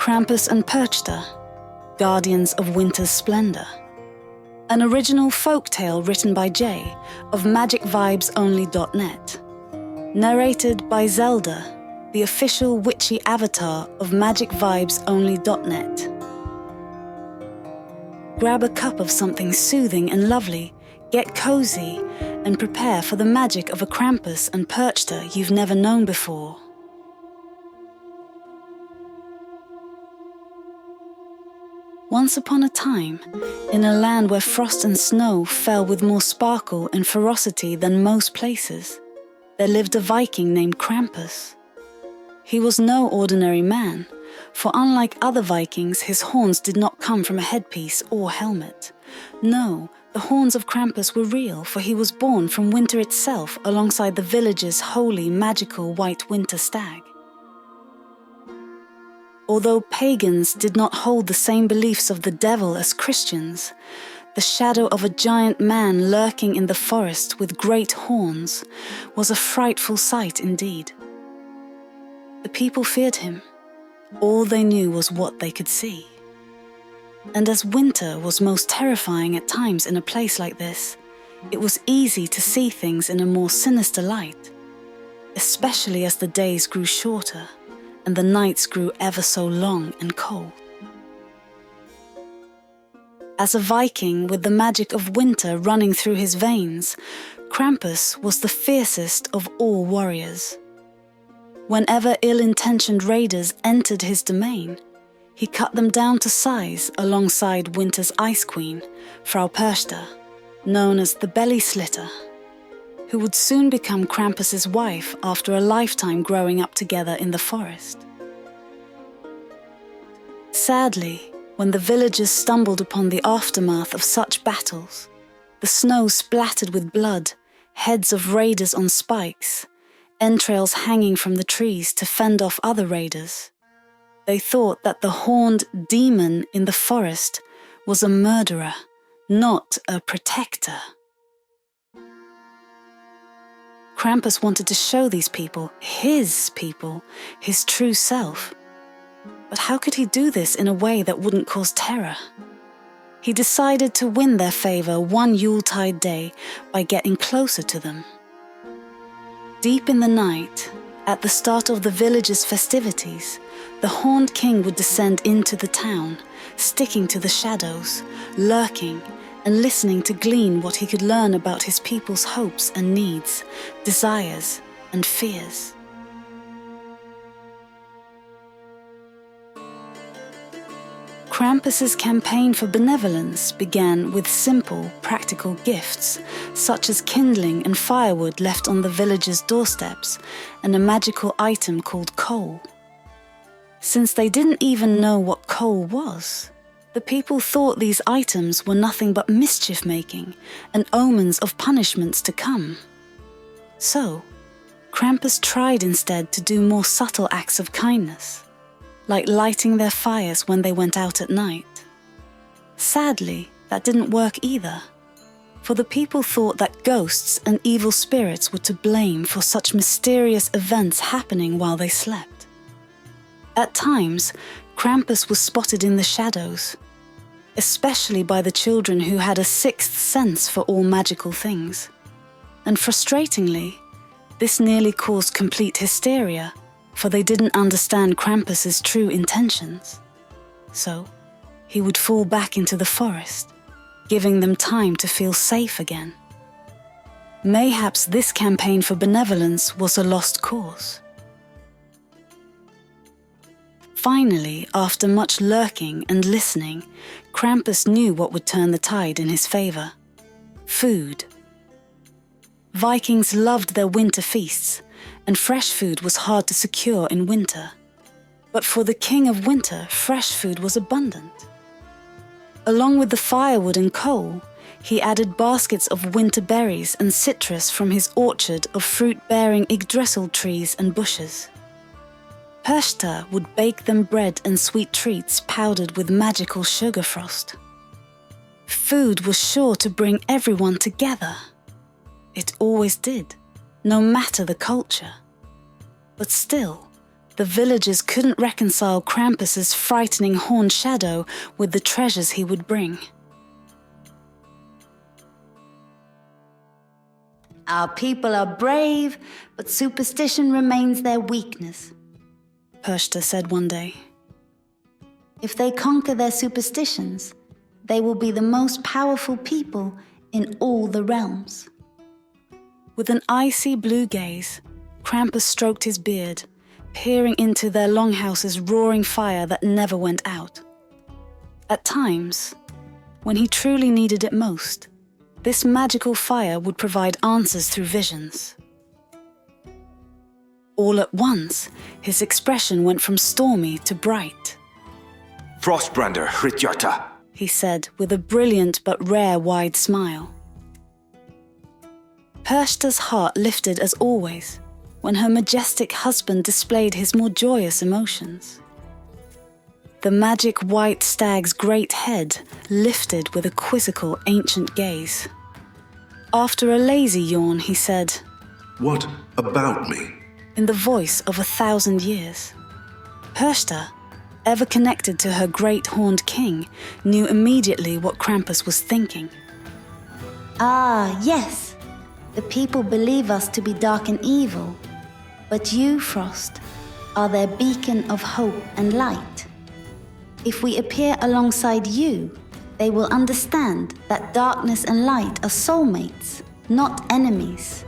Krampus and Perchta, guardians of winter's splendor. An original folktale written by Jaye of magicvibesonly.net. Narrated by Zelda, the official witchy avatar of magicvibesonly.net. Grab a cup of something soothing and lovely, get cozy, and prepare for the magic of a Krampus and Perchta you've never known before. Once upon a time, in a land where frost and snow fell with more sparkle and ferocity than most places, there lived a Viking named Krampus. He was no ordinary man, for unlike other Vikings, his horns did not come from a headpiece or helmet. No, the horns of Krampus were real, for he was born from winter itself alongside the village's holy, magical white winter stag. Although pagans did not hold the same beliefs of the devil as Christians, the shadow of a giant man lurking in the forest with great horns was a frightful sight indeed. The people feared him. All they knew was what they could see. And as winter was most terrifying at times in a place like this, it was easy to see things in a more sinister light, especially as the days grew shorter and the nights grew ever so long and cold. As a Viking with the magic of winter running through his veins, Krampus was the fiercest of all warriors. Whenever ill-intentioned raiders entered his domain, he cut them down to size alongside winter's ice queen, Frau Perchta, known as the Belly Slitter, who would soon become Krampus's wife after a lifetime growing up together in the forest. Sadly, when the villagers stumbled upon the aftermath of such battles, the snow splattered with blood, heads of raiders on spikes, entrails hanging from the trees to fend off other raiders, they thought that the horned demon in the forest was a murderer, not a protector. Krampus wanted to show these people, his true self. But how could he do this in a way that wouldn't cause terror? He decided to win their favor one Yuletide day by getting closer to them. Deep in the night, at the start of the village's festivities, the Horned King would descend into the town, sticking to the shadows, lurking, and listening to glean what he could learn about his people's hopes and needs, desires and fears. Krampus's campaign for benevolence began with simple, practical gifts, such as kindling and firewood left on the villagers' doorsteps, and a magical item called coal. Since they didn't even know what coal was, the people thought these items were nothing but mischief-making and omens of punishments to come. So, Krampus tried instead to do more subtle acts of kindness, like lighting their fires when they went out at night. Sadly, that didn't work either, for the people thought that ghosts and evil spirits were to blame for such mysterious events happening while they slept. At times, Krampus was spotted in the shadows, especially by the children who had a sixth sense for all magical things. And frustratingly, this nearly caused complete hysteria, for they didn't understand Krampus's true intentions. So, he would fall back into the forest, giving them time to feel safe again. Mayhaps this campaign for benevolence was a lost cause. Finally, after much lurking and listening, Krampus knew what would turn the tide in his favor: food. Vikings loved their winter feasts, and fresh food was hard to secure in winter. But for the king of winter, fresh food was abundant. Along with the firewood and coal, he added baskets of winter berries and citrus from his orchard of fruit-bearing Yggdrasil trees and bushes. Perchta would bake them bread and sweet treats powdered with magical sugar frost. Food was sure to bring everyone together. It always did, no matter the culture. But still, the villagers couldn't reconcile Krampus's frightening horned shadow with the treasures he would bring. Our people are brave, but superstition remains their weakness, Perchta said one day. If they conquer their superstitions, they will be the most powerful people in all the realms. With an icy blue gaze, Krampus stroked his beard, peering into their longhouse's roaring fire that never went out. At times, when he truly needed it most, this magical fire would provide answers through visions. All at once, his expression went from stormy to bright. Frostbrander Hritjarta, he said with a brilliant but rare wide smile. Perchta's heart lifted as always when her majestic husband displayed his more joyous emotions. The magic white stag's great head lifted with a quizzical ancient gaze. After a lazy yawn, he said, "What about me?" in the voice of 1,000 years. Perchta, ever connected to her great horned king, knew immediately what Krampus was thinking. Ah, yes, the people believe us to be dark and evil, but you, Frost, are their beacon of hope and light. If we appear alongside you, they will understand that darkness and light are soulmates, not enemies.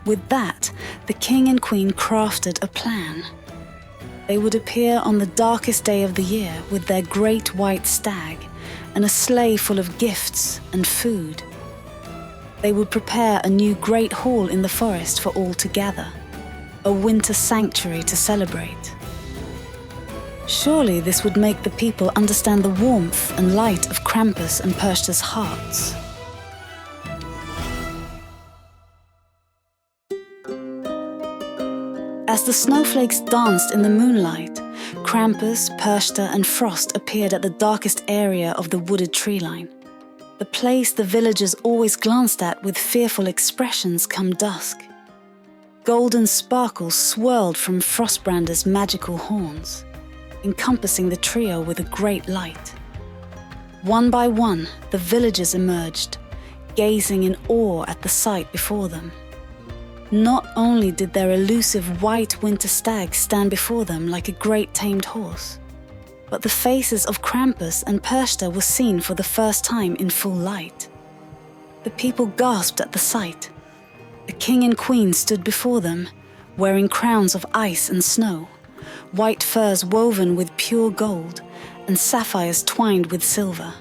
With that, the king and queen crafted a plan. They would appear on the darkest day of the year with their great white stag and a sleigh full of gifts and food. They would prepare a new great hall in the forest for all to gather, a winter sanctuary to celebrate. Surely this would make the people understand the warmth and light of Krampus and Perchta's hearts. As the snowflakes danced in the moonlight, Krampus, Perchta and Frost appeared at the darkest area of the wooded tree line, the place the villagers always glanced at with fearful expressions come dusk. Golden sparkles swirled from Frostbrander's magical horns, encompassing the trio with a great light. One by one, the villagers emerged, gazing in awe at the sight before them. Not only did their elusive white winter stag stand before them like a great tamed horse, but the faces of Krampus and Perchta were seen for the first time in full light. The people gasped at the sight. A king and queen stood before them, wearing crowns of ice and snow, white furs woven with pure gold, and sapphires twined with silver.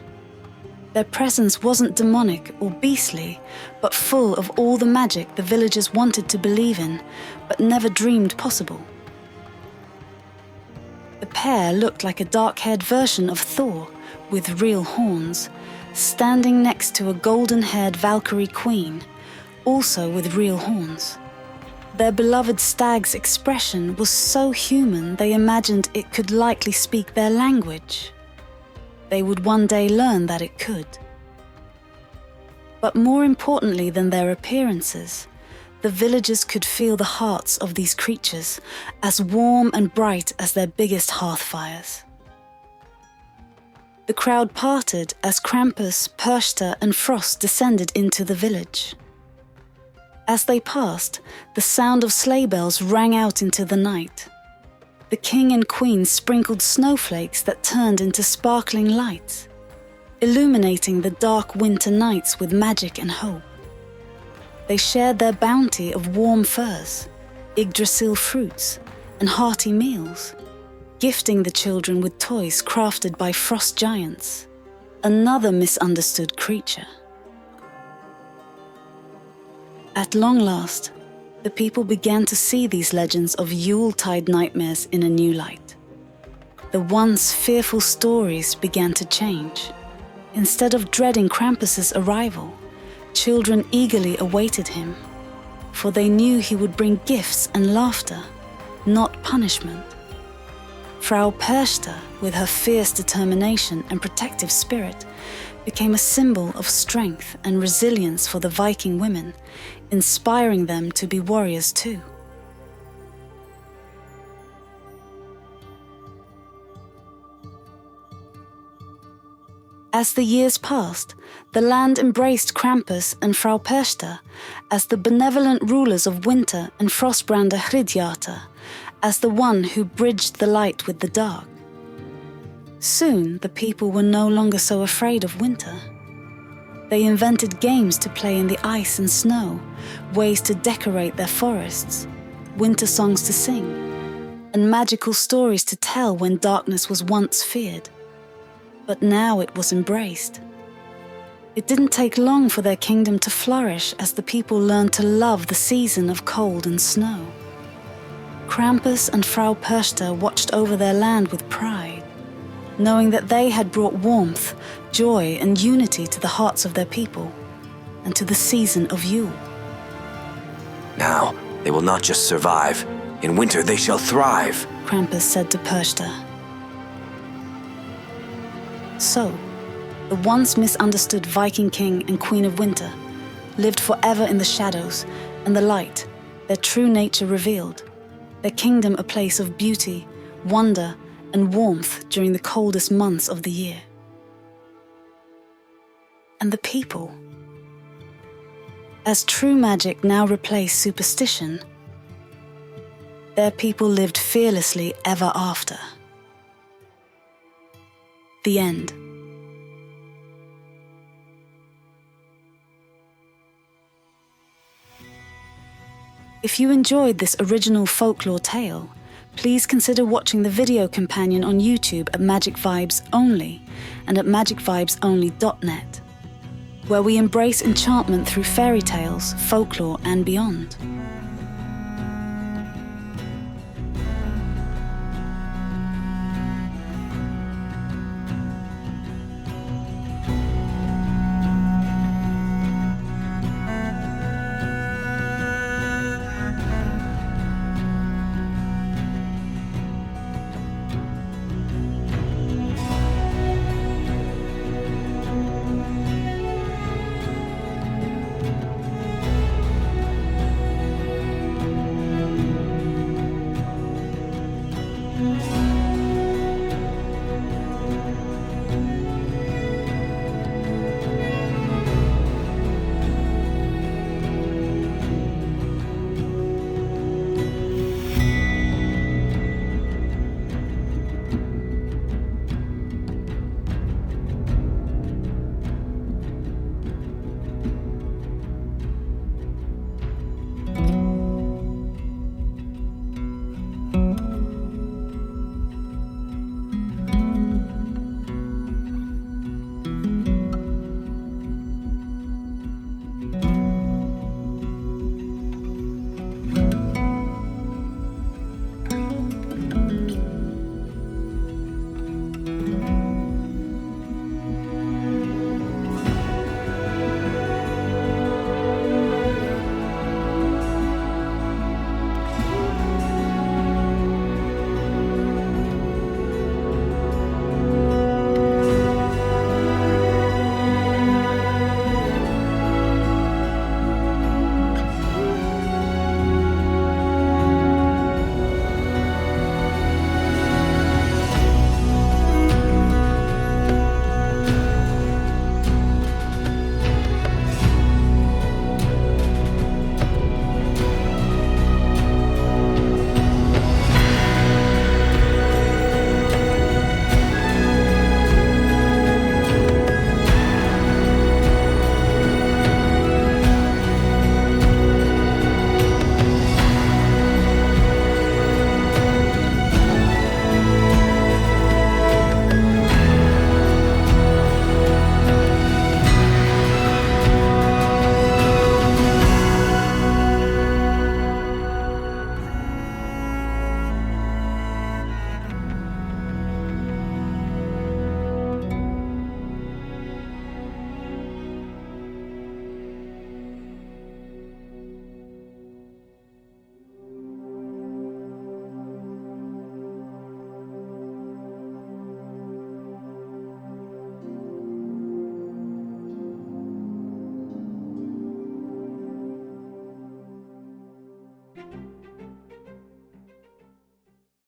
Their presence wasn't demonic or beastly, but full of all the magic the villagers wanted to believe in, but never dreamed possible. The pair looked like a dark-haired version of Thor, with real horns, standing next to a golden-haired Valkyrie queen, also with real horns. Their beloved stag's expression was so human they imagined it could likely speak their language. They would one day learn that it could. But more importantly than their appearances, the villagers could feel the hearts of these creatures as warm and bright as their biggest hearth fires. The crowd parted as Krampus, Perchta and Frost descended into the village. As they passed, the sound of sleigh bells rang out into the night. The king and queen sprinkled snowflakes that turned into sparkling lights, illuminating the dark winter nights with magic and hope. They shared their bounty of warm furs, Yggdrasil fruits, and hearty meals, gifting the children with toys crafted by frost giants, another misunderstood creature. At long last, the people began to see these legends of Yuletide nightmares in a new light. The once fearful stories began to change. Instead of dreading Krampus's arrival, children eagerly awaited him, for they knew he would bring gifts and laughter, not punishment. Frau Perchta, with her fierce determination and protective spirit, became a symbol of strength and resilience for the Viking women, inspiring them to be warriors too. As the years passed, the land embraced Krampus and Frau Perchta as the benevolent rulers of winter and Frostbrander Hridjarta as the one who bridged the light with the dark. Soon, the people were no longer so afraid of winter. They invented games to play in the ice and snow, ways to decorate their forests, winter songs to sing, and magical stories to tell when darkness was once feared. But now it was embraced. It didn't take long for their kingdom to flourish as the people learned to love the season of cold and snow. Krampus and Frau Perchta watched over their land with pride, knowing that they had brought warmth, joy, and unity to the hearts of their people, and to the season of Yule. Now, they will not just survive. In winter they shall thrive, Krampus said to Perchta. So, the once misunderstood Viking king and queen of winter lived forever in the shadows and the light, their true nature revealed, their kingdom a place of beauty, wonder, and warmth during the coldest months of the year. And the people. As true magic now replaced superstition, their people lived fearlessly ever after. The end. If you enjoyed this original folklore tale, please consider watching the video companion on YouTube at Magic Vibes Only and at magicvibesonly.net, where we embrace enchantment through fairy tales, folklore, and beyond.